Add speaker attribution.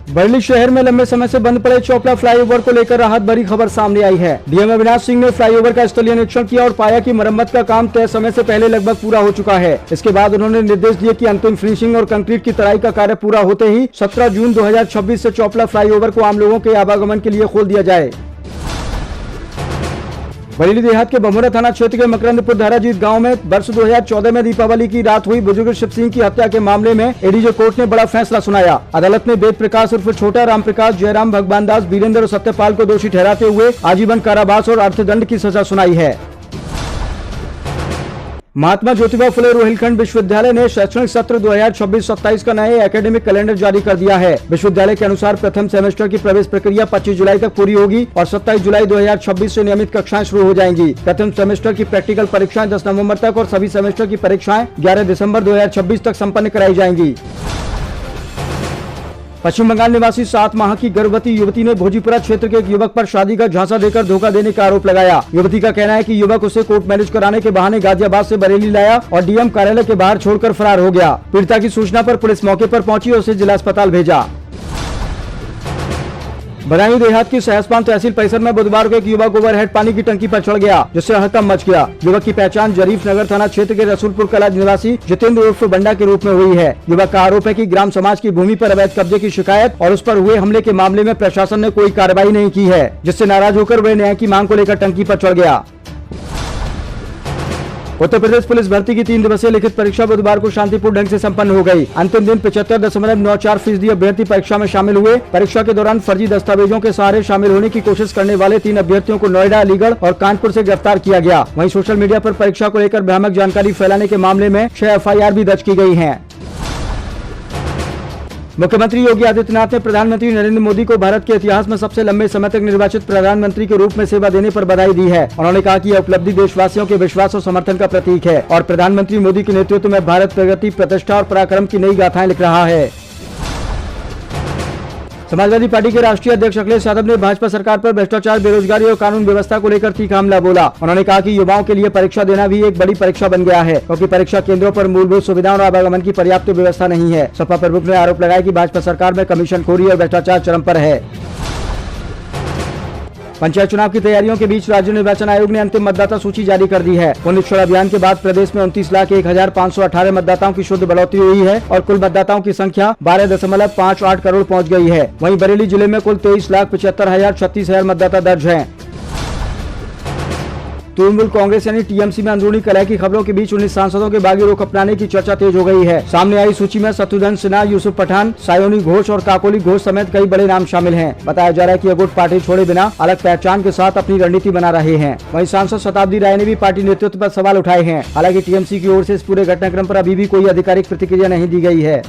Speaker 1: बरेली शहर में लंबे समय से बंद पड़े चोपड़ा फ्लाईओवर को लेकर राहत भरी खबर सामने आई है। डीएम अविनाश सिंह ने फ्लाईओवर का स्थलीय निरीक्षण किया और पाया कि मरम्मत का काम तय समय से पहले लगभग पूरा हो चुका है। इसके बाद उन्होंने निर्देश दिए कि अंतिम फिनिशिंग और कंक्रीट की तराई का कार्य पूरा होते ही 17 जून 2026 से चोपड़ा फ्लाईओवर को आम लोगों के आवागमन के लिए खोल दिया जाए। बरेली देहात के बमोरा थाना क्षेत्र के मकरंदपुर धाराजीत गांव में वर्ष 2014 में दीपावली की रात हुई बुजुर्ग शिव सिंह की हत्या के मामले में एडीजे कोर्ट ने बड़ा फैसला सुनाया। अदालत ने वेद प्रकाश उर्फ छोटा, राम प्रकाश, जयराम, भगवान दास, वीरेंद्र और सत्यपाल को दोषी ठहराते हुए आजीवन कारावास और अर्थदंड की सजा सुनाई है। महात्मा ज्योतिबा फुले रोहिलखंड विश्वविद्यालय ने शैक्षणिक सत्र 2026-27 का नए एकेडमिक कैलेंडर जारी कर दिया है। विश्वविद्यालय के अनुसार प्रथम सेमेस्टर की प्रवेश प्रक्रिया 25 जुलाई तक पूरी होगी और 27 जुलाई 2026 से नियमित कक्षाएं शुरू हो जाएंगी। प्रथम सेमेस्टर की प्रैक्टिकल परीक्षाएं 10 नवंबर तक और सभी सेमेस्टर की परीक्षाएं 11 दिसंबर 2026 तक संपन्न कराई जाएंगी। पश्चिम बंगाल निवासी 7 माह की गर्भवती युवती ने भोजीपुरा क्षेत्र के एक युवक पर शादी का झांसा देकर धोखा देने का आरोप लगाया। युवती का कहना है कि युवक उसे कोर्ट मैरिज कराने के बहाने गाजियाबाद से बरेली लाया और डीएम कार्यालय के बाहर छोड़कर फरार हो गया। पीड़िता की सूचना पर पुलिस मौके पर पहुंची और उसे जिला अस्पताल भेजा। बदायूं देहात की सहसपान तहसील परिसर में बुधवार को एक युवक ओवरहेड पानी की टंकी पर चढ़ गया, जिससे हड़कंप मच गया। युवक की पहचान जरीफ नगर थाना क्षेत्र के रसूलपुर कला निवासी जितेंद्र उर्फ बंडा के रूप में हुई है। युवक का आरोप है कि ग्राम समाज की भूमि पर अवैध कब्जे की शिकायत और उस पर हुए हमले के मामले में प्रशासन ने कोई कार्रवाई नहीं की है, जिससे नाराज होकर वह न्याय की मांग को लेकर टंकी पर चढ़ गया। उत्तर प्रदेश पुलिस भर्ती की 3 दिवसीय लिखित परीक्षा बुधवार को शांतिपूर्ण ढंग से संपन्न हो गई। अंतिम दिन 75.94% अभ्यर्थी परीक्षा में शामिल हुए। परीक्षा के दौरान फर्जी दस्तावेजों के सहारे शामिल होने की कोशिश करने वाले 3 अभ्यर्थियों को नोएडा, अलीगढ़ और कानपुर से गिरफ्तार किया गया। वहीं सोशल मीडिया पर परीक्षा को लेकर भ्रामक जानकारी फैलाने के मामले में 6 FIR भी दर्ज की गई है। मुख्यमंत्री योगी आदित्यनाथ ने प्रधानमंत्री नरेंद्र मोदी को भारत के इतिहास में सबसे लंबे समय तक निर्वाचित प्रधानमंत्री के रूप में सेवा देने पर बधाई दी है। उन्होंने कहा कि यह उपलब्धि देशवासियों के विश्वास और समर्थन का प्रतीक है और प्रधानमंत्री मोदी के नेतृत्व में भारत प्रगति, प्रतिष्ठा और पराक्रम की नई गाथाएं लिख रहा है। समाजवादी पार्टी के राष्ट्रीय अध्यक्ष अखिलेश यादव ने भाजपा सरकार पर भ्रष्टाचार, बेरोजगारी और कानून व्यवस्था को लेकर तीखा हमला बोला। उन्होंने कहा कि युवाओं के लिए परीक्षा देना भी एक बड़ी परीक्षा बन गया है, क्योंकि परीक्षा केंद्रों पर मूलभूत सुविधाओं और आवागमन की पर्याप्त व्यवस्था नहीं है। सपा प्रमुख ने आरोप लगाया कि भाजपा सरकार में कमीशनखोरी और भ्रष्टाचार चरम पर है। पंचायत चुनाव की तैयारियों के बीच राज्य निर्वाचन आयोग ने अंतिम मतदाता सूची जारी कर दी है। पुनरीक्षण अभियान के बाद प्रदेश में 29,01,518 मतदाताओं की शुद्ध बढ़ोतरी हुई है और कुल मतदाताओं की संख्या 12.58 करोड़ पहुंच गई है। वहीं बरेली जिले में कुल 23,75,36 मतदाता दर्ज हैं। तृणमूल कांग्रेस यानी टीएमसी में अंदरूनी कलह की खबरों के बीच 19 सांसदों के बागी रुख अपनाने की चर्चा तेज हो गई है। सामने आई सूची में शत्रुघ्न सिन्हा, यूसुफ पठान, सायोनी घोष और काकोली घोष समेत कई बड़े नाम शामिल हैं। बताया जा रहा है कि ये गुट पार्टी छोड़े बिना अलग पहचान के साथ अपनी रणनीति बना रहे हैं। वहीं सांसद शताब्दी राय ने भी पार्टी नेतृत्व पर सवाल उठाए हैं। हालांकि टीएमसी की ओर से इस पूरे घटनाक्रम पर अभी भी कोई आधिकारिक प्रतिक्रिया नहीं दी गई है।